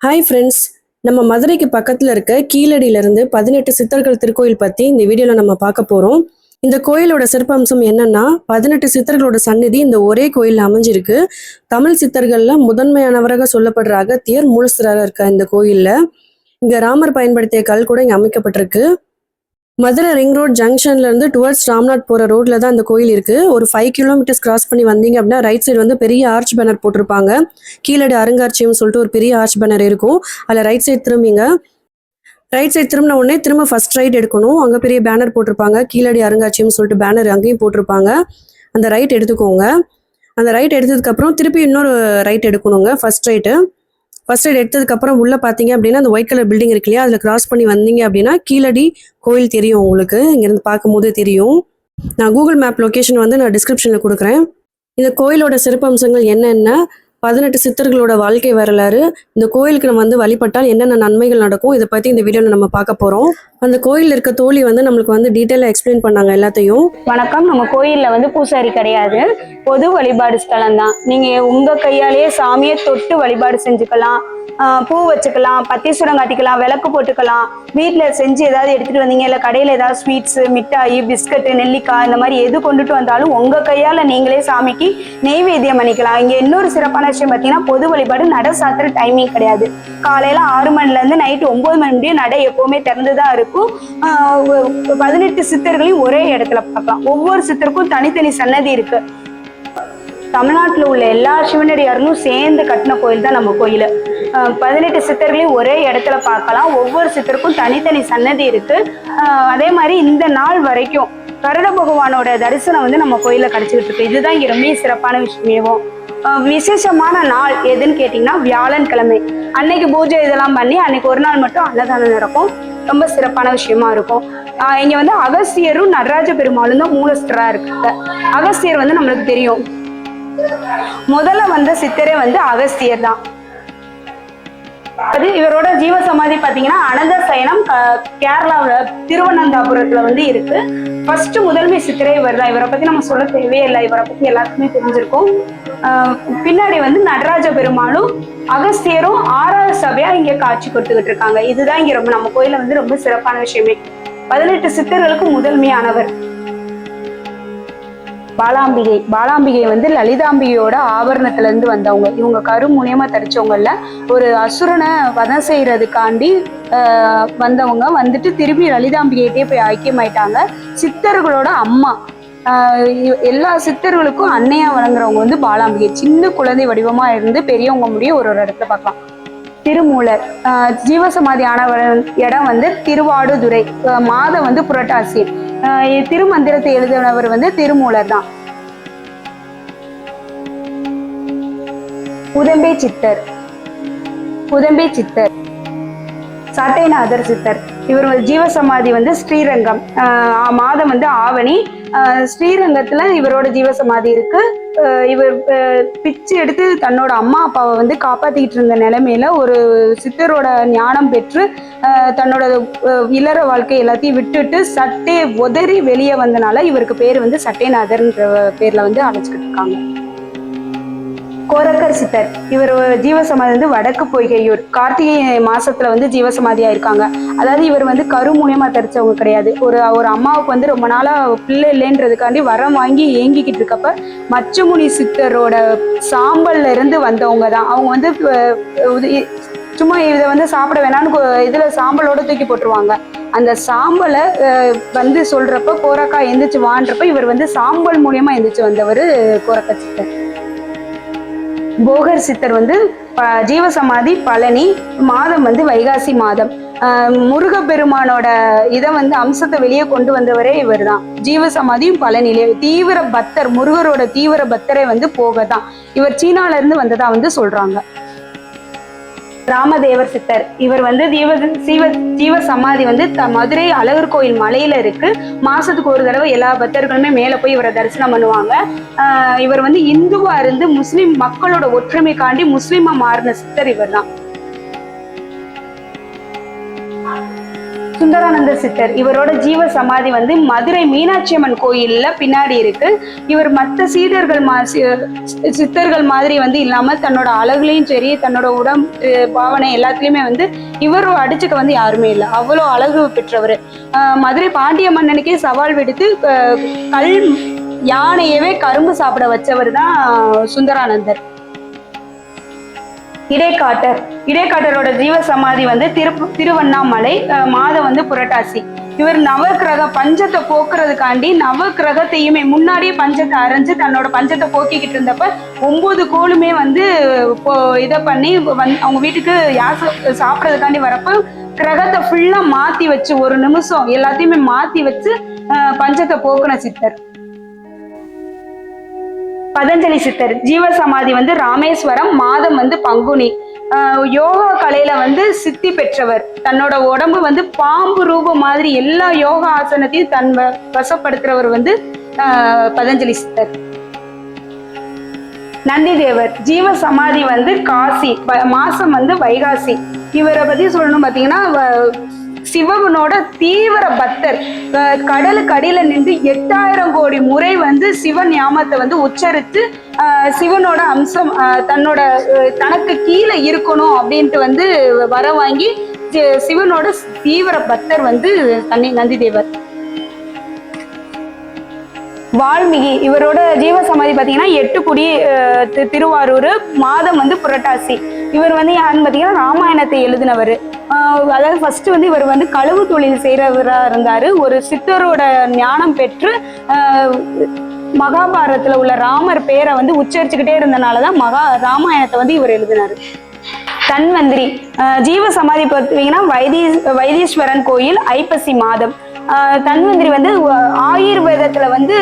Hi friends, நம்ம மதுரைக்கு பக்கத்தில் இருக்க கீழடியிலிருந்து 18 சித்தர்கள் திருக்கோயில் பற்றி இந்த வீடியோவில் நம்ம பார்க்க போகிறோம். இந்த கோயிலோட சிறப்பம்சம் என்னன்னா, 18 சித்தர்களோட சந்நிதி இந்த ஒரே கோயிலில் அமைஞ்சிருக்கு. தமிழ் சித்தர்களில் முதன்மையானவராக சொல்லப்படுற அகத்தியர் மூலஸ்தராக இருக்க இந்த கோயிலில் இங்கே ராமர் பயன்படுத்திய கல் கூட இங்கே அமைக்கப்பட்டிருக்கு. மதுரை ரிங் ரோட் ஜங்ஷன்ல இருந்து டுவர்ட்ஸ் ராம்நாத் போற ரோட்ல தான் அந்த கோயில் இருக்கு. ஒரு 5 கிலோமீட்டர்ஸ் கிராஸ் பண்ணி வந்தீங்க அப்படின்னா ரைட் சைடு வந்து பெரிய ஆர்ச் பேனர் போட்டிருப்பாங்க. கீழடி அருங்காட்சியம் சொல்லிட்டு ஒரு பெரிய ஆர்ச் பேனர் இருக்கும். அதில் ரைட் சைடு திரும்பிங்க. ரைட் சைடு திரும்பின உடனே திரும்ப ஃபர்ஸ்ட் ரைட் எடுக்கணும். அங்கே பெரிய பேனர் போட்டிருப்பாங்க. கீழடி அருங்காட்சியம் சொல்லிட்டு பேனர் அங்கேயும் போட்டிருப்பாங்க. அந்த ரைட் எடுத்துக்கோங்க. அந்த ரைட் எடுத்ததுக்கப்புறம் திருப்பி இன்னொரு ரைட் எடுக்கணுங்க. ஃபர்ஸ்ட் ரைட் எடுத்ததுக்கப்புறம் உள்ளே பார்த்தீங்க அப்படின்னா அந்த ஒயிட் கலர் பில்டிங் இருக்கு இல்லையா, அதில் கிராஸ் பண்ணி வந்தீங்க அப்படின்னா கீழடி கோயில் தெரியும். உங்களுக்கு இங்கேருந்து பார்க்கும்போது தெரியும். நான் கூகுள் மேப் லொக்கேஷன் வந்து நான் டிஸ்கிரிப்ஷனில் கொடுக்குறேன். இந்த கோயிலோட சிறப்பம்சங்கள் என்னென்ன, 18 சித்தர்களோட வாழ்க்கை வரலாறு, இந்த கோயிலுக்கு நம்ம வந்து வழிபட்டால் என்னென்ன நன்மைகள் நடக்கும், இதை பற்றி இந்த வீடியோவில் நம்ம பார்க்க போகிறோம். அந்த கோயிலில் இருக்க தோழி வந்து நம்மளுக்கு வந்து டீட்டெயிலாக எக்ஸ்பிளைன் பண்ணாங்க எல்லாத்தையும். வணக்கம். நம்ம கோயிலில் வந்து பூசாரி கிடையாது, பொது வழிபாடு ஸ்தலம் தான். நீங்கள் உங்கள் கையாலேயே சாமியை தொட்டு வழிபாடு செஞ்சுக்கலாம். பூ வச்சுக்கலாம், பத்தீஸ்வரம் காட்டிக்கலாம், விளக்கு போட்டுக்கலாம். வீட்டில் செஞ்சு ஏதாவது எடுத்துகிட்டு வந்தீங்க, இல்லை கடையில் ஏதாவது ஸ்வீட்ஸு, மிட்டாய், பிஸ்கட்டு, நெல்லிக்காய் இந்த மாதிரி எது கொண்டுட்டு வந்தாலும் உங்கள் கையால் நீங்களே சாமிக்கு நெய்வேத்தியம் பண்ணிக்கலாம். இங்கே இன்னொரு சிறப்பான விஷயம் பார்த்தீங்கன்னா, பொது வழிபாடு நட சாத்துற டைமிங் கிடையாது. காலையில் 6 மணிலேருந்து நைட்டு 9 மணி முடியும் நடை எப்போவுமே திறந்து தான் இருக்கும். 18 சித்தர்களையும் ஒரே இடத்துல பார்க்கலாம். ஒவ்வொரு சித்தருக்கும் தனித்தனி சன்னதி இருக்கு. தமிழ்நாட்டில் உள்ள எல்லா சிவனடியார்களும் சேர்ந்து கட்டின கோயில் தான் நம்ம கோயில். 18 சித்தர்களையும் ஒரே இடத்துல பார்க்கலாம். ஒவ்வொரு சித்தருக்கும் தனித்தனி சன்னதி இருக்கு. அதே மாதிரி இந்த நாள் வரைக்கும் கருட பகவானோட தரிசனம் வந்து நம்ம கோயிலில் கிடைச்சிக்கிட்டு இருக்கு. இதுதான் இங்கே ரொம்ப சிறப்பான விஷயமேவும். விசேஷமான நாள் எதுன்னு கேட்டிங்கன்னா வியாழன்கிழமை அன்னைக்கு பூஜை இதெல்லாம் பண்ணி அன்னைக்கு ஒரு நாள் மட்டும் அன்னதானம் நடக்கும். ரொம்ப சிறப்பான விஷயமா இருக்கும். இங்க வந்து அகஸ்தியரும் நடராஜ பெருமாளும் தான் மூலஸ்தரா இருக்காங்க. அகஸ்தியர் வந்து நம்மளுக்கு தெரியும், முதல்ல வந்த சித்தரே வந்து அகஸ்தியர் தான். அது இவரோட ஜீவசமாதி பாத்தீங்கன்னா அனந்த சயனம் கேரளாவில் திருவனந்தபுரத்துல வந்து இருக்கு. ஃபர்ஸ்ட் முதன்மை சித்தரே இவர் தான். இவரை பத்தி நம்ம சொல்ல தேவையே இல்லை, இவரை பத்தி எல்லாத்துக்குமே தெரிஞ்சிருக்கும். பின்னாடி வந்து நடராஜ பெருமாளும் அகஸ்தியரும் 6வது சபையா இங்க காட்சி கொடுத்துக்கிட்டு இருக்காங்க. இதுதான் இங்க ரொம்ப நம்ம கோயில வந்து ரொம்ப சிறப்பான விஷயமே. 18 சித்தர்களுக்கு முதன்மையானவர் பாலாம்பிகை வந்து லலிதாம்பிகையோட ஆபரணத்துல இருந்து வந்தவங்க. இவங்க கருமுனியமா தரிச்சவங்கல்ல, ஒரு அசுரனை வதம் செய்யறதுக்காண்டி வந்தவங்க. வந்துட்டு திரும்பி லலிதாம்பிகையிட்டே போய் ஐக்கியமாயிட்டாங்க. சித்தர்களோட அம்மா. எல்லா சித்தர்களுக்கும் அன்னையா வழங்குறவங்க வந்து பாலாம்பிகை. சின்ன குழந்தை வடிவமா இருந்து பெரியவங்க முடியும் ஒரு இடத்துல பார்க்கலாம். திருமூலர் ஜீவசமாதி ஆனவர் இடம் வந்து திருவாடுதுறை. மாதம் வந்து புரட்டாசி. திருமந்திரத்தை எழுதினவர் வந்து திருமூலர் தான். உதம்பை சித்தர் சட்டைநாதர் சித்தர். இவர் ஜீவசமாதி வந்து ஸ்ரீரங்கம். மாதம் வந்து ஆவணி. ஸ்ரீரங்கத்துல இவரோட ஜீவசமாதி இருக்கு. இவர் பிச்சு எடுத்து தன்னோட அம்மா அப்பாவை வந்து காப்பாத்திக்கிட்டு இருந்த நிலைமையில ஒரு சித்தரோட ஞானம் பெற்று தன்னோட இளர வாழ்க்கை எல்லாத்தையும் விட்டுட்டு சட்டை உதறி வெளியே வந்தனால இவருக்கு பேர் வந்து சட்டைநாதர்ன்ற பேர்ல வந்து அழைச்சிக்கிட்டு இருக்காங்க. கோரக்கர் சித்தர். இவர் ஜீவசமாதி வந்து வடக்கு பொய்கையூர். கார்த்திகை மாசத்துல வந்து ஜீவசமாதியா இருக்காங்க. அதாவது இவர் வந்து கருமுனியமா தரிச்சவங்க கிடையாது. ஒரு அம்மாவுக்கு வந்து ரொம்ப நாளா பிள்ளை இல்லைன்றதுக்காண்டி வரம் வாங்கி ஏங்கிக்கிட்டு இருக்கப்ப மச்சமுனி சித்தரோட சாம்பல்ல இருந்து வந்தவங்க தான். அவங்க வந்து சும்மா இதை வந்து சாப்பிட வேணான்னு இதுல சாம்பலோட தூக்கி போட்டுருவாங்க. அந்த சாம்பலை வந்து சொல்றப்ப கோரக்கா எந்திரிச்சு வான்றப்ப இவர் வந்து சாம்பல் மூலியமா எந்திரிச்சு வந்தவர் கோரக்கர் சித்தர். போகர் சித்தர் வந்து ஜீவசமாதி பழனி. மாதம் வந்து வைகாசி மாதம். முருகப்பெருமானோட இதை வந்து அம்சத்தை வெளியே கொண்டு வந்தவரே இவர் தான். ஜீவசமாதியும் பழனிலே தீவிர பக்தர், முருகரோட தீவிர பக்தரே வந்து போகர் தான். இவர் சீனால இருந்து வந்ததா வந்து சொல்றாங்க. ராமதேவர் சித்தர். இவர் வந்து ஜீவசமாதி வந்து மதுரை அழகர் கோயில் மலையில இருக்கு. மாசத்துக்கு ஒரு தடவை எல்லா பக்தர்களுமே மேல போய் இவரை தரிசனம் பண்ணுவாங்க. இவர் வந்து இந்துவா இருந்து முஸ்லிம் மக்களோட ஒற்றுமைக்காண்டி முஸ்லிமா மாறின சித்தர் இவர் தான். சுந்தரானந்த சித்தர் இவரோட ஜீவ சமாதி வந்து மதுரை மீனாட்சி அம்மன் கோயில்ல பின்னாடி இருக்கு. இவர் மற்ற சித்தர்கள் மாதிரி வந்து இல்லாம தன்னோட அழகுலையும் சரி, தன்னோட பாவனை எல்லாத்துலயுமே வந்து இவர் அடிச்சுக்க வந்து யாருமே இல்லை. அவ்வளோ அழகு பெற்றவர். மதுரை பாண்டிய மன்னனுக்கே சவால் விடுத்து கல் யானையவே கரும்பு சாப்பிட வச்சவர் தான் சுந்தரானந்தர். இடைக்காட்டரோட ஜீவ சமாதி வந்து திருவண்ணாமலை, மாதம் வந்து புரட்டாசி. இவர் நவக்கிரக பஞ்சத்தை போக்குறதுக்காண்டி நவக்கிரகத்தையுமே முன்னாடியே பஞ்சத்தை அரைஞ்சு தன்னோட பஞ்சத்தை போக்கிக்கிட்டு இருந்தப்ப 9 கோளுமே வந்து இதை பண்ணி அவங்க வீட்டுக்கு சாப்பிட்றதுக்காண்டி வரப்ப கிரகத்தை ஃபுல்லா மாத்தி வச்சு 1 நிமிஷம் எல்லாத்தையுமே மாத்தி வச்சு பஞ்சத்தை போக்குன சித்தர். பதஞ்சலி சித்தர் ஜீவ சமாதி வந்து ராமேஸ்வரம், மாதம் வந்து பங்குனி. யோகா கலையில வந்து சித்தி பெற்றவர். தன்னோட உடம்பு வந்து பாம்பு ரூபம் மாதிரி எல்லா யோகா ஆசனத்தையும் தன் வசப்படுத்துறவர் வந்து பதஞ்சலி சித்தர். நந்தி தேவர் ஜீவ சமாதி வந்து காசி, மாசம் வந்து வைகாசி. இவரை பத்தி சொல்லணும் பாத்தீங்கன்னா சிவனோட தீவிர பக்தர். கடலுக்கு அடியில நின்று 8000 கோடி முறை வந்து சிவன் ஞாபகத்தை வந்து உச்சரித்து சிவனோட அம்சம் தனக்கு கீழே இருக்கணும் அப்படின்ட்டு வந்து வர வாங்கி சிவனோட தீவிர பக்தர் வந்து நந்தி தேவர். வால்மீகி இவரோட ஜீவ சமாதி பாத்தீங்கன்னா 8குடி, திருவாரூர், மாதம் வந்து புரட்டாசி. இவர் வந்து யாருன்னு பாத்தீங்கன்னா ராமாயணத்தை எழுதினவர். அதாவது ஃபர்ஸ்ட் வந்து இவர் வந்து களவு தொழில் செய்யறவரா இருந்தாரு. ஒரு சித்தரோட ஞானம் பெற்று மகாபாரதத்துல உள்ள ராமர் பேரை வந்து உச்சரிச்சுக்கிட்டே இருந்தனாலதான் ராமாயணத்தை வந்து இவர் எழுதினாரு. தன்வந்திரி ஜீவ சமாதி பார்த்தீங்கன்னா வைத்தீஸ்வரன் கோயில், ஐப்பசி மாதம். தன்வந்திரி வந்து ஆயுர்வேதத்துல வந்து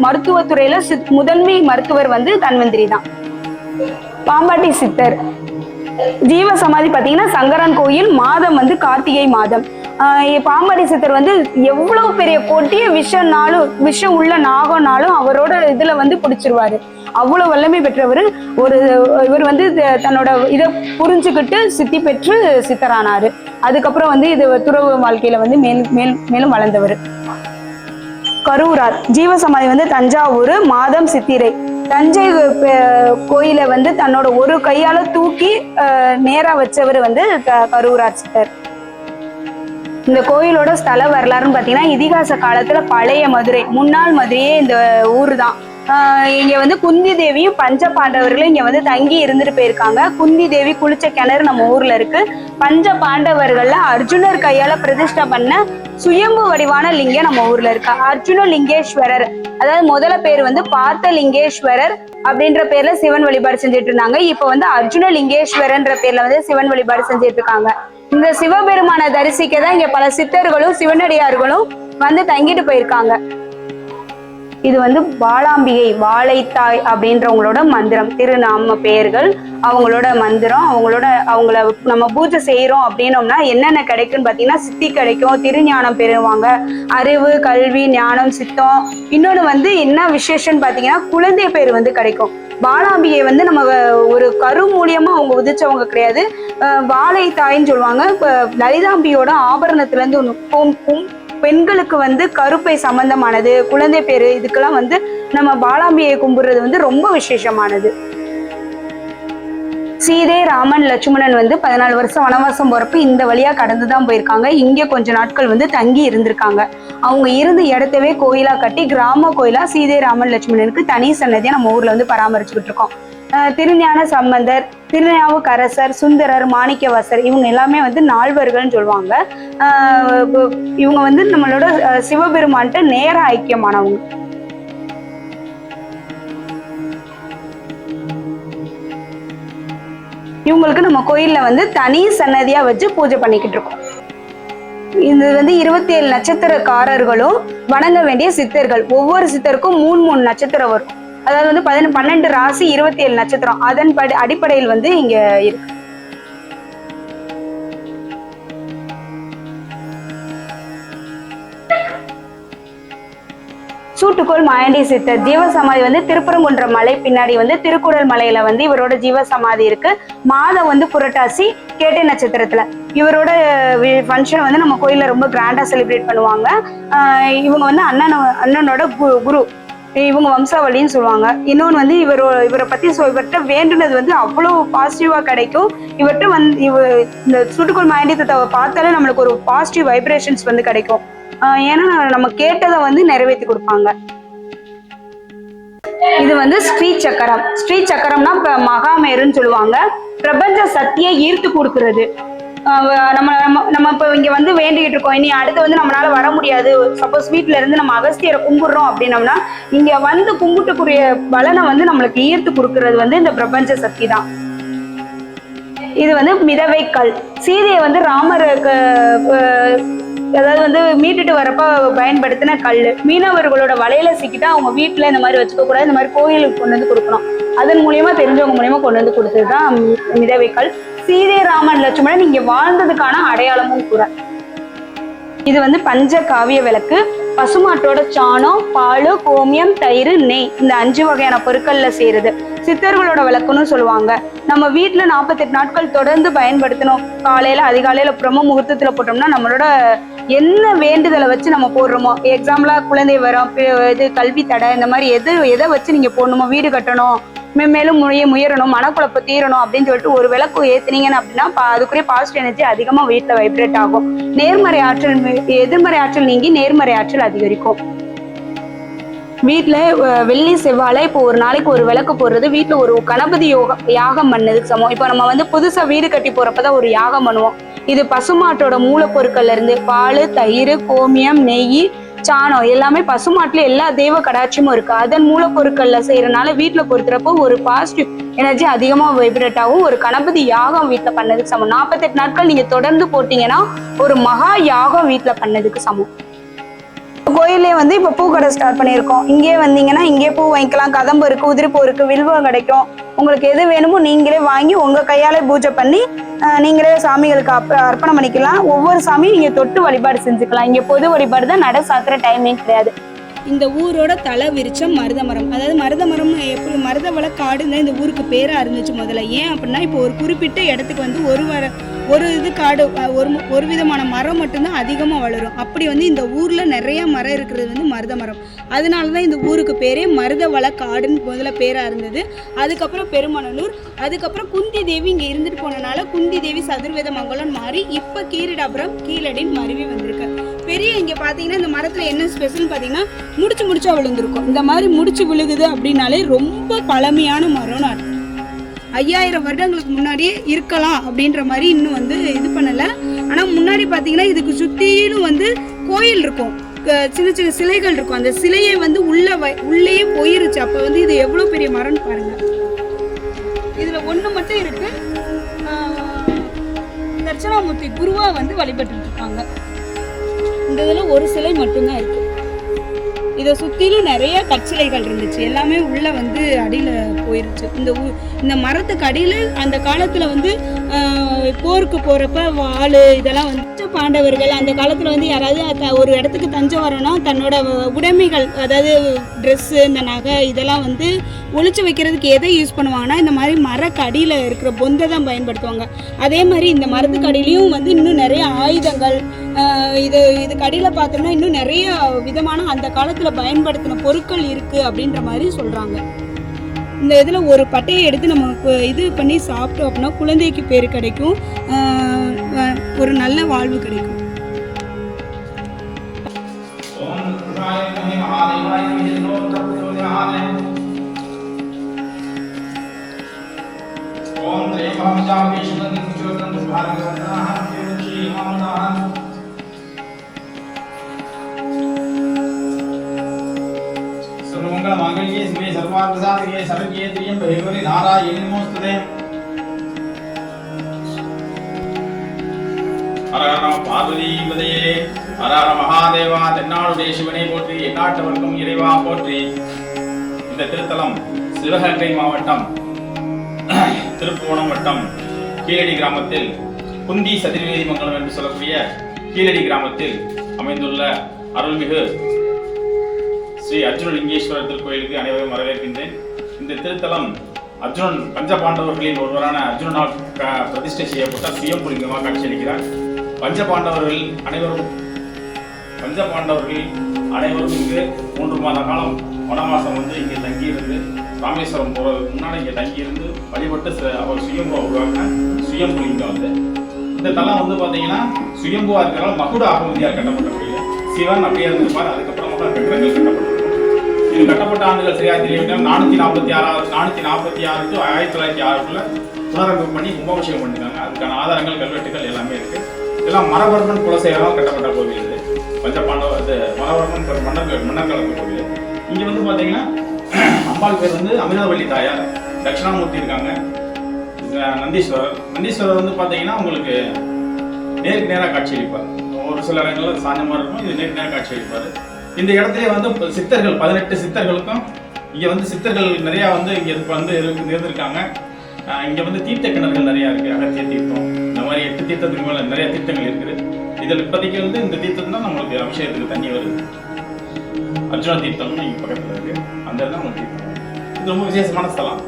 மருத்துவத்துறையில முதன்மை மருத்துவர் வந்து தன்வந்திரி தான். பாம்பாட்டி சித்தர் ஜீவ சமாதி பாத்தீங்கன்னா சங்கரன் கோயில், மாதம் வந்து கார்த்திகை மாதம். பாம்பாட்டி சித்தர் வந்து எவ்வளவு பெரிய கொட்டிய விஷம் உள்ள நாகம்னாலும் அவரோட இதுல வந்து பிடிச்சிருவாரு. அவ்வளவு வல்லமை பெற்றவர். இவர் வந்து தன்னோட இதை புரிஞ்சுக்கிட்டு சித்தி பெற்று சித்தரானாரு. அதுக்கப்புறம் வந்து இது துறவு வாழ்க்கையில வந்து மேலும் வளர்ந்தவர். கரூரார் ஜீவ சமாதி வந்து தஞ்சாவூர், மாதம் சித்திரை. தஞ்சை கோயிலை வந்து தன்னோட ஒரு கையால தூக்கி நேரா வச்சவர் வந்து கரூரார் சித்தர். இந்த கோயிலோட ஸ்தல வரலாறுன்னு பாத்தீங்கன்னா இதிகாச காலத்துல பழைய மதுரை, முன்னாள் மதுரையே இந்த ஊர் தான். இங்க வந்து குந்தி தேவியும் பஞ்ச பாண்டவர்களும் இங்க வந்து தங்கி இருந்துட்டு போயிருக்காங்க. குந்தி தேவி குளிச்ச கிணறு நம்ம ஊர்ல இருக்கு. பஞ்ச பாண்டவர்கள்ல அர்ஜுனர் கையால பிரதிஷ்டை பண்ண சுயம்பு வடிவான லிங்கம் நம்ம ஊர்ல இருக்கு. அர்ஜுன லிங்கேஸ்வரர், அதாவது முதல்ல பேர் வந்து பார்த்த லிங்கேஸ்வரர் அப்படின்ற பேர்ல சிவன் வழிபாடு செஞ்சுட்டு இருந்தாங்க. இப்ப வந்து அர்ஜுன லிங்கேஸ்வரன்ற பேர்ல வந்து சிவன் வழிபாடு செஞ்சுட்டு இருக்காங்க. இந்த சிவபெருமான தரிசிக்கதான் இங்க பல சித்தர்களும் சிவனடியார்களும் வந்து தங்கிட்டு போயிருக்காங்க. இது வந்து பாலாம்பிகை, வாழைத்தாய் அப்படின்றவங்களோட மந்திரம், திருநாம பெயர்கள், அவங்களோட மந்திரம். அவங்கள நம்ம பூஜை செய்யறோம் அப்படின்னோம்னா என்னென்ன கிடைக்குன்னு பாத்தீங்கன்னா சித்தி கிடைக்கும், திருஞானம் பெறுவாங்க, அறிவு, கல்வி, ஞானம், சித்தம். இன்னொன்னு வந்து என்ன விசேஷம்னு பாத்தீங்கன்னா குழந்தை பேர் வந்து கிடைக்கும். பாலாம்பிகை வந்து நம்ம ஒரு கரு மூலியமா அவங்க உதிச்சவங்க கிடையாது. வாழைத்தாயின்னு சொல்லுவாங்க. லலிதாம்பியோட ஆபரணத்துல இருந்து பெண்களுக்கு வந்து கருப்பை சம்பந்தமானது, குழந்தை பேரு, இதுக்கெல்லாம் வந்து நம்ம பாலாம்பியை கும்பிடுறது வந்து ரொம்ப விசேஷமானது. சீதை, ராமன், லட்சுமணன் வந்து 14 வருஷம் வனவாசம் போறப்ப இந்த வழியா கடந்துதான் போயிருக்காங்க. இங்க கொஞ்ச நாட்கள் வந்து தங்கி இருந்திருக்காங்க. அவங்க இருந்த இடத்தவே கோயிலா கட்டி கிராம கோயிலா சீதை, ராமன், லட்சுமணனுக்கு தனி சன்னதியா நம்ம ஊர்ல வந்து பராமரிச்சுக்கிட்டு இருக்கோம். திருஞான சம்பந்தர், திருநாவுக்கரசர், சுந்தரர், மாணிக்கவாசர் இவங்க எல்லாமே வந்து நால்வர்கள்னு சொல்லுவாங்க. இவங்க வந்து நம்மளோட சிவபெருமான்ட்டு நேர ஐக்கியமானவங்க. இவங்களுக்கு நம்ம கோயில்ல வந்து தனி சன்னதியா வச்சு பூஜை பண்ணிக்கிட்டு இருக்கோம். இது வந்து 27 நட்சத்திரக்காரர்களும் வணங்க வேண்டிய சித்தர்கள். ஒவ்வொரு சித்தருக்கும் 3 நட்சத்திரம் வரும். அதாவது வந்து 12 ராசி, 27 நட்சத்திரம். அதன் அடிப்படையில் வந்து இங்க இருக்கு. சூட்டுக்கோள் மாயண்டி சித்தர் ஜீவசமாதி வந்து திருப்பரங்குன்ற மலை பின்னாடி வந்து திருக்குடல் மலையில வந்து இவரோட ஜீவசமாதி இருக்கு. மாதம் வந்து புரட்டாசி கேட்டை நட்சத்திரத்துல. இவரோட ஃபங்க்ஷன் வந்து நம்ம கோயில்ல ரொம்ப கிராண்டா செலிப்ரேட் பண்ணுவாங்க. இவங்க வந்து அண்ணனோட குரு, இவங்க வம்சாவளின்னு சொல்லுவாங்க. இன்னொன்று வந்து இவரை பத்தி இவர்கிட்ட வேண்டுனது வந்து அவ்வளோ பாசிட்டிவா கிடைக்கும். இவர்கிட்ட வந்து இந்த சூட்டுக்கோள் மாயண்டியத்தை பார்த்தாலே நம்மளுக்கு ஒரு பாசிட்டிவ் வைப்ரேஷன்ஸ் வந்து கிடைக்கும். ஏன்னா நம்ம கேட்டதை வந்து நிறைவேற்றி கொடுப்பாங்க. இது வந்து ஸ்ரீ சக்கரம். ஸ்ரீ சக்கரம்னா மகாமேருன்னு சொல்லுவாங்க. பிரபஞ்ச சக்தியை ஈர்த்து கொடுக்கறது. நம்ம இப்போ இங்க வந்து வேண்டிக்கிட்டு இருக்கோம், இனி அடுத்து வந்து நம்மளால வர முடியாது, சப்போஸ் வீட்டுல இருந்து நம்ம அகஸ்தியரை கும்பிடுறோம் அப்படின்னம்னா இங்க வந்து கும்பிட்டுக்குரிய பலனை வந்து நம்மளுக்கு ஈர்த்து கொடுக்கறது வந்து இந்த பிரபஞ்ச சக்தி தான். இது வந்து மிதவை கல். சீதையை வந்து ராமருக்கு அதாவது வந்து மீட்டுட்டு வரப்ப பயன்படுத்தின கல். மீனவர்களோட வலையில சிக்கிட்டா அவங்க வீட்டுல இந்த மாதிரி வச்சுக்க கூடாது, இந்த மாதிரி கோயிலுக்கு கொண்டு வந்து கொடுக்கணும். அதன் மூலியமா தெரிஞ்சவங்க மூலியமா கொண்டு வந்து கொடுத்ததுதான் மிதவை கல். சீதை ராமன் லட்சுமணன் இங்க வாழ்ந்ததுக்கான அடையாளமும் கூட. இது வந்து பஞ்ச காவிய விளக்கு. பசுமாட்டோட சாணம், பால், கோமியம், தயிர், நெய் இந்த 5 வகையான பொருட்கள்ல செய்யறது. சித்தர்களோட விளக்குன்னு சொல்லுவாங்க. நம்ம வீட்டுல 48 நாட்கள் தொடர்ந்து பயன்படுத்தணும். காலையில அதிகாலையில பிரம்ம முகூர்த்தத்துல போட்டோம்னா நம்மளோட என்ன வேண்டுதலை வச்சு நம்ம போடுறோமோ, எக்ஸாம்பிளா குழந்தை வரும், இது கல்வி தடை, இந்த மாதிரி எதை வச்சு நீங்க போடணுமோ, வீடு கட்டணும், மேலும் முயறணும், மனக்குழப்பம் தீரணும் அப்படின்னு சொல்லிட்டு ஒரு விளக்கு ஏத்துனீங்கன்னு அப்படின்னா அதுக்குரிய பாசிட்டிவ் எனர்ஜி அதிகமா வீட்டுல வைப்ரேட் ஆகும். நேர்மறை ஆற்றல் எதிர்மறை ஆற்றல் நீங்கி நேர்மறை ஆற்றல் அதிகரிக்கும். வீட்டுல வெள்ளி செவ்வாழை இப்போ ஒரு நாளைக்கு ஒரு விளக்கு போடுறது வீட்டுல ஒரு கணபதி யாகம் பண்ணதுக்கு சமம். இப்போ நம்ம வந்து புதுசா வீடு கட்டி போறப்பதான் ஒரு யாகம் பண்ணுவோம். இது பசுமாட்டோட மூலப்பொருட்கள்ல இருந்து பால், தயிர், கோமியம், நெய், சாணம் எல்லாமே பசுமாட்டுல எல்லா தெய்வ கடாட்சியமும் இருக்கு. அதன் மூலப்பொருட்கள்ல செய்யறதுனால வீட்டுல பொறுத்துறப்போ ஒரு பாசிட்டிவ் எனர்ஜி அதிகமா வைப்ரேட் ஆகும். ஒரு கணபதி யாகம் வீட்டுல பண்ணதுக்கு சமம். 48 நாட்கள் நீங்க தொடர்ந்து போட்டீங்கன்னா ஒரு மகா யாகம் வீட்டுல பண்ணதுக்கு சமம். கோயிலே வந்து இப்போ பூக்கடை ஸ்டார்ட் பண்ணியிருக்கோம். இங்கே வந்தீங்கன்னா இங்கே பூ வாங்கிக்கலாம். கதம்பு இருக்கு, உதிரிப்பூ இருக்கு, வில்வம் கிடைக்கும். உங்களுக்கு எது வேணுமோ நீங்களே வாங்கி உங்க கையாலே பூஜை பண்ணி நீங்களே சாமிகளுக்கு அர்ப்பணம் பண்ணிக்கலாம். ஒவ்வொரு சாமியும் நீங்க தொட்டு வழிபாடு செஞ்சுக்கலாம். இங்க பொது வழிபாடு தான், நட சாத்துற டைமிங் கிடையாது. இந்த ஊரோட தலை விருட்சம் மருத மரம். அதாவது மருத மரம் எப்படி மருதவள காடுன்னு இந்த ஊருக்கு பேரா இருந்துச்சு முதல்ல. ஏன் அப்படின்னா இப்போ ஒரு குறிப்பிட்ட இடத்துக்கு வந்து ஒரு இது காடு ஒரு விதமான மரம் மட்டும்தான் அதிகமாக வளரும். அப்படி வந்து இந்த ஊரில் நிறைய மரம் இருக்கிறது வந்து மருத மரம். அதனால தான் இந்த ஊருக்கு பேரே மருதவள காடுன்னு முதல்ல பேராக இருந்தது. அதுக்கப்புறம் பெருமணலூர், அதுக்கப்புறம் குந்தி தேவி இங்கே இருந்துட்டு போனனால குந்தி தேவி சதுர்வேத மங்கலம் மாறி இப்போ கீரிடாபுரம் கீழடின்னு மருவி வந்திருக்கு. பெரிய இங்கே பார்த்தீங்கன்னா இந்த மரத்தில் என்ன ஸ்பெஷல்னு பார்த்தீங்கன்னா முடிச்சா விழுந்திருக்கும். இந்த மாதிரி முடிச்சு விழுகுது அப்படின்னாலே ரொம்ப பழமையான மரம்னு அர்த்தம். 5000 வருடங்களுக்கு முன்னாடியே இருக்கலாம் அப்படின்ற மாதிரி இன்னும் வந்து இது பண்ணலை. ஆனால் முன்னாடி பார்த்தீங்கன்னா இதுக்கு சுற்றிலும் வந்து கோயில் இருக்கும், சின்ன சின்ன சிலைகள் இருக்கும். அந்த சிலையை வந்து உள்ளேயே போயிருச்சு. அப்போ வந்து இது எவ்வளோ பெரிய மரம்னு பாருங்க. இதில் ஒன்று மட்டும் இருக்கு, தட்சணாமூர்த்தி குருவா வந்து வழிபட்டு இருக்காங்க. இந்த இதில் ஒரு சிலை மட்டும்தான் இருக்கு. இதை சுற்றிலும் நிறைய கற்சிலைகள் இருந்துச்சு, எல்லாமே உள்ள வந்து அடியில் போயிருச்சு. இந்த மரத்துக்கு அடியில் அந்த காலத்தில் வந்து போருக்கு போகிறப்ப வாள் இதெல்லாம் வந்து பாண்டவர்கள் அந்த காலத்தில் வந்து யாராவது ஒரு இடத்துக்கு தஞ்சம் வரணும்னா தன்னோட உடைமைகள், அதாவது ட்ரெஸ்ஸு, இந்த நகை இதெல்லாம் வந்து ஒளிச்சு வைக்கிறதுக்கு எதை யூஸ் பண்ணுவாங்கன்னா இந்த மாதிரி மரக்கு அடியில் இருக்கிற பொந்தை தான் பயன்படுத்துவாங்க. அதே மாதிரி இந்த மரத்துக்கு அடியிலையும் வந்து இன்னும் நிறைய ஆயுதங்கள், இதுக்கு அடியில் பார்த்தோம்னா இன்னும் நிறைய விதமான அந்த காலத்தில் பயன்படுத்தின பொருட்கள் இருக்குது அப்படின்ற மாதிரி சொல்கிறாங்க. இந்த இதில் ஒரு பட்டையை எடுத்து நம்ம இது பண்ணி சாப்பிட்டோம் அப்படின்னா குழந்தைக்கு பேர் கிடைக்கும், ஒரு நல்ல வாழ்வு கிடைக்கும். सर्वमंगलमांगल्ये शिवे सर्वार्थसाधके शरण्ये त्र्यंबके नारायणे नमोस्तुते। हर हर பார்வதிபதையே ஹர ஹர மகாதேவா. தென்னாடுடைய சிவனை போற்றி, எந்நாட்டவர்க்கும் இறைவா போற்றி. இந்த திருத்தலம் சிவகங்கை மாவட்டம் திருப்புவனம் வட்டம் கீழடி கிராமத்தில் குந்தி சதுர்வேதி மங்கலம் என்று சொல்லக்கூடிய கீழடி கிராமத்தில் அமைந்துள்ள அருள்மிகு ஸ்ரீ அர்ஜுனலிங்கேஸ்வரர் திருக்கோயிலுக்கு அனைவரும் வரவேற்கின்றேன். இந்த திருத்தலம் அர்ஜுனன் பஞ்சபாண்டவர்களில் ஒருவரான அர்ஜுனனால் பிரதிஷ்டை செய்யப்பட்ட சுயம்புலிங்கமாக காட்சியளிக்கிறார். பஞ்சபாண்டவர்கள் அனைவரும் இங்கு 3 மாத காலம் வனவாசம் வந்து இங்கே தங்கியிருந்து ராமேஸ்வரம் போகிறதுக்கு முன்னாடி இங்கே தங்கியிருந்து வழிபட்டு அவர் சுயம்புவா உருவாக்கின சுயம்புலிங்கம் வந்து இந்த தலம் வந்து பார்த்தீங்கன்னா சுயம்புவா இருக்கிறனால மகுட ஆகமதியால் கட்டப்பட்ட கோயில். சிவன் அப்படியே இருந்திருப்பார். அதுக்கப்புறமா தான் கட்டிடங்கள் கட்டப்பட்டிருக்கும். இது கட்டப்பட்ட ஆண்டுகள் சரியாக தெரியவில்லை. 446 to 1906 புனரமைப்பு பண்ணி கும்பாபிஷேகம் பண்ணிருக்காங்க. அதுக்கான ஆதாரங்கள் கல்வெட்டுகள் எல்லாமே இருக்கு. இதெல்லாம் மரவர்மன் குலசேகரம் கட்டப்பட்ட கோவில். இது பஞ்சபாண்டவ இது மரவர்மன் மன்னர் காலத்து கோவில். இங்க வந்து பாத்தீங்கன்னா அம்பாள் பேர் வந்து அமிர்தவள்ளி தாயார், தட்சிணாமூர்த்தி இருக்காங்க, நந்தீஸ்வரர் வந்து பாத்தீங்கன்னா உங்களுக்கு நேருக்கு நேராக காட்சி அளிப்பார். ஒரு சில இடங்கள்ல சாஞ்ச மாதிரி இருக்கும். இது நேருக்கு நேராக காட்சி அளிப்பார். இந்த இடத்துல வந்து சித்தர்கள் 18 சித்தர்களுக்கும் இங்க வந்து சித்தர்கள் நிறைய வந்து இங்க வந்து இருந்திருக்காங்க. இங்க வந்து தீர்த்த கிணறுகள் நிறைய இருக்கு. அகத்திய தீர்த்தம் இந்த மாதிரி 8 தீர்த்தத்துக்கு மேல நிறைய தீர்த்தங்கள் இருக்குது. இதில் இப்போதைக்கு வந்து இந்த தீர்த்தம் தான் நம்மளுக்கு அபிஷேகத்துக்கு தண்ணி வருது. அர்ஜுன தீர்த்தம்னு இங்க பக்கத்துல இருக்கு. அந்த இடம் நம்ம தீர்த்தம். இது ரொம்ப விசேஷமான ஸ்தலம்.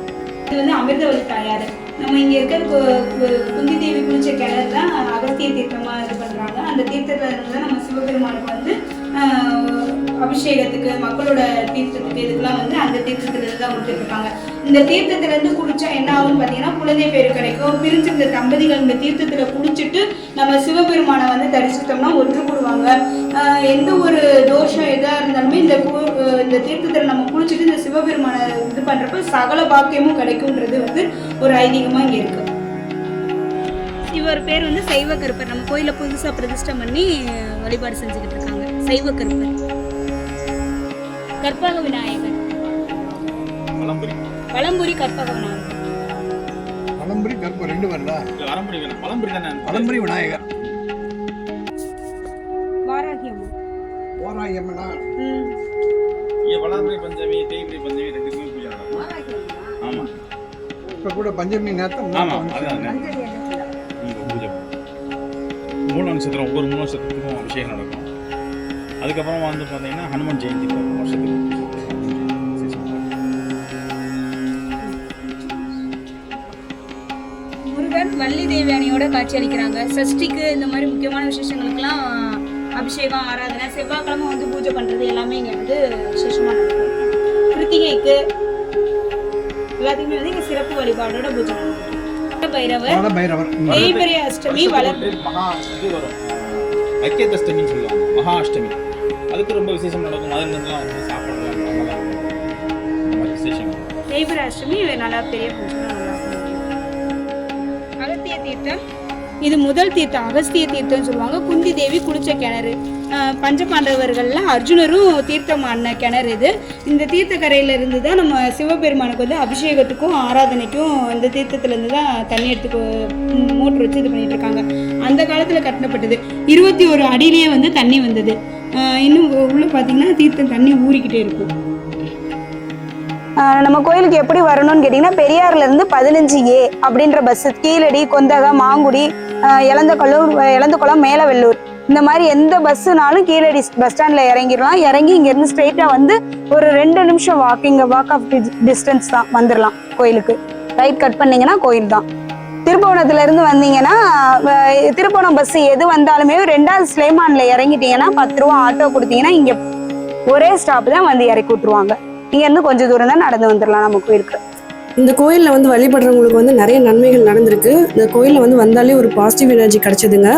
இது வந்து அமிர்தவள்ளி தாயார். நம்ம இங்க இருக்க குந்தி தேவி குளிச்ச கிணறு தான் அகத்திய தீர்த்தமா இது பண்றாங்க. அந்த தீர்த்தத்துல இருந்து தான் நம்ம சிவபெருமானுக்கு வந்து அபிஷேகத்துக்கு மக்களோட தீர்த்தத்துக்கு இதுக்கெல்லாம் வந்து அந்த தீர்த்தத்துல இருந்து தான் விட்டுட்டு இருக்காங்க. இந்த தீர்த்தத்துல இருந்து குடிச்சா என்ன ஆகும்னு பாத்தீங்கன்னா குழந்தை பேரு கிடைக்கும். பிரிஞ்சிருந்த தம்பதிகள் இந்த தீர்த்தத்துல குடிச்சிட்டு நம்ம சிவபெருமானை வந்து தரிசித்தோம்னா ஒன்று கூடுவாங்க. எந்த ஒரு தோஷம் எதா இருந்தாலுமே இந்த தீர்த்தத்துல நம்ம குளிச்சுட்டு இந்த சிவபெருமானை இது பண்றப்ப சகல பாக்கியமும் கிடைக்கும்ன்றது வந்து ஒரு ஐதீகமா இங்க இருக்கு. இவர் பேர் வந்து சைவ கருப்பர். நம்ம கோயில புதுசா பிரதிஷ்டை பண்ணி வழிபாடு செஞ்சுக்கிட்டு இருக்காங்க. சைவ கருப்பர், கற்பக விநாயகர், வலம்புரி கற்பக விநாயகர், வலம்புரி கற்பக 2 வருதா? வலம்புரி விநாயகர், வாராகி அம்மனா. வளர்பிறை பஞ்சமி, தேய்பிறை பஞ்சமி 2க்குமே பூஜை நடக்கும். ஆமா, இப்ப கூட பஞ்சமி நேரத்துல ஆமா அதான் பூஜை. மூல நட்சத்திரம் ஒவ்வொரு மூல நட்சத்திரத்துக்கும் அபிஷேகம் நடக்கும். அதுக்கப்புறமா வந்து பார்த்தீங்கன்னா ஹனுமன் ஜெயந்தி வருஷத்துக்கு முருகன் வள்ளி தேவியானியோட காட்சி அளிக்கிறாங்க. சஷ்டிக்கு இந்த மாதிரி முக்கியமான விசேஷங்களுக்கெல்லாம் அபிஷேகம், ஆராதனை, செவ்வாய்க்கிழமை வந்து பூஜை பண்றது எல்லாமே இங்க வந்து விசேஷமா நடக்கும். கிருத்திகைக்கு எல்லாத்துக்குமே வந்து இங்க சிறப்பு வழிபாடோட பூஜை பண்ணுவாங்க. பைரவர், தேய்பிறை அஷ்டமி, மகா இது வரும், ஐக்கியதஷ்டமின்னு சொல்லுவாங்க. மகா அஷ்டமி அதுக்கு ரொம்ப விசேஷம் நடக்கும். அதில் இருந்தெல்லாம் வந்து சாப்பிடலாம். இந்த மாதிரி விசேஷம். தேய்பிறை அஷ்டமி நல்லா பெரிய பூஜை நல்லா இருக்கும். அகத்திய தீர்த்தம் இது முதல் தீர்த்தம், அகஸ்திய தீர்த்தம்னு சொல்லுவாங்க. குந்தி தேவி குளிச்ச கிணறு. பஞ்சபாண்டவர்கள்ல அர்ஜுனரும் தீர்த்தமான கிணறு இது. இந்த தீர்த்தக்கரையில இருந்து தான் நம்ம சிவபெருமானுக்கு வந்து அபிஷேகத்துக்கும் ஆராதனைக்கும் இந்த தீர்த்தத்துல இருந்து தான் தண்ணி எடுத்து மோட்டர் வச்சு இது பண்ணிட்டு இருக்காங்க. அந்த காலத்துல கட்டப்பட்டது. 21 அடியிலேயே வந்து தண்ணி வந்தது. இன்னும் உள்ள பாத்தீங்கன்னா தீர்த்தம் தண்ணி ஊறிக்கிட்டே இருக்கும். நம்ம கோயிலுக்கு எப்படி வரணும்னு கேட்டிங்கன்னா பெரியார்ல இருந்து 15A அப்படின்ற பஸ் கீழடி, கொந்தகம், மாங்குடி, எலந்தகுளம், மேலவெல்லூர் இந்த மாதிரி எந்த பஸ்ஸுனாலும் கீழடி பஸ் ஸ்டாண்ட்ல இறங்கிடலாம். இறங்கி இங்கேருந்து ஸ்ட்ரெயிட்டா வந்து ஒரு 2 நிமிஷம் வாக் ஆஃப் டிஸ்டன்ஸ் தான் வந்துடலாம் கோயிலுக்கு. ரைட் கட் பண்ணீங்கன்னா கோயில் தான். திருப்போணத்துல இருந்து வந்தீங்கன்னா திருப்போணம் பஸ் எது வந்தாலுமே 2வது ஸ்லேமான்ல இறங்கிட்டீங்கன்னா 10 ரூபா ஆட்டோ கொடுத்தீங்கன்னா இங்க ஒரே ஸ்டாப் தான் வந்து இறக்கி விட்டுருவாங்க. இங்க இருந்து கொஞ்சம் தூரம் தான் நடந்து வந்துடலாம் நம்ம கோயிலுக்கு. இந்த கோயில்ல வந்து வழிபடுறவங்களுக்கு வந்து நிறைய நன்மைகள் நடந்திருக்கு. இந்த கோயில்ல வந்து வந்தாலே ஒரு பாசிட்டிவ் எனர்ஜி கிடைச்சதுங்க.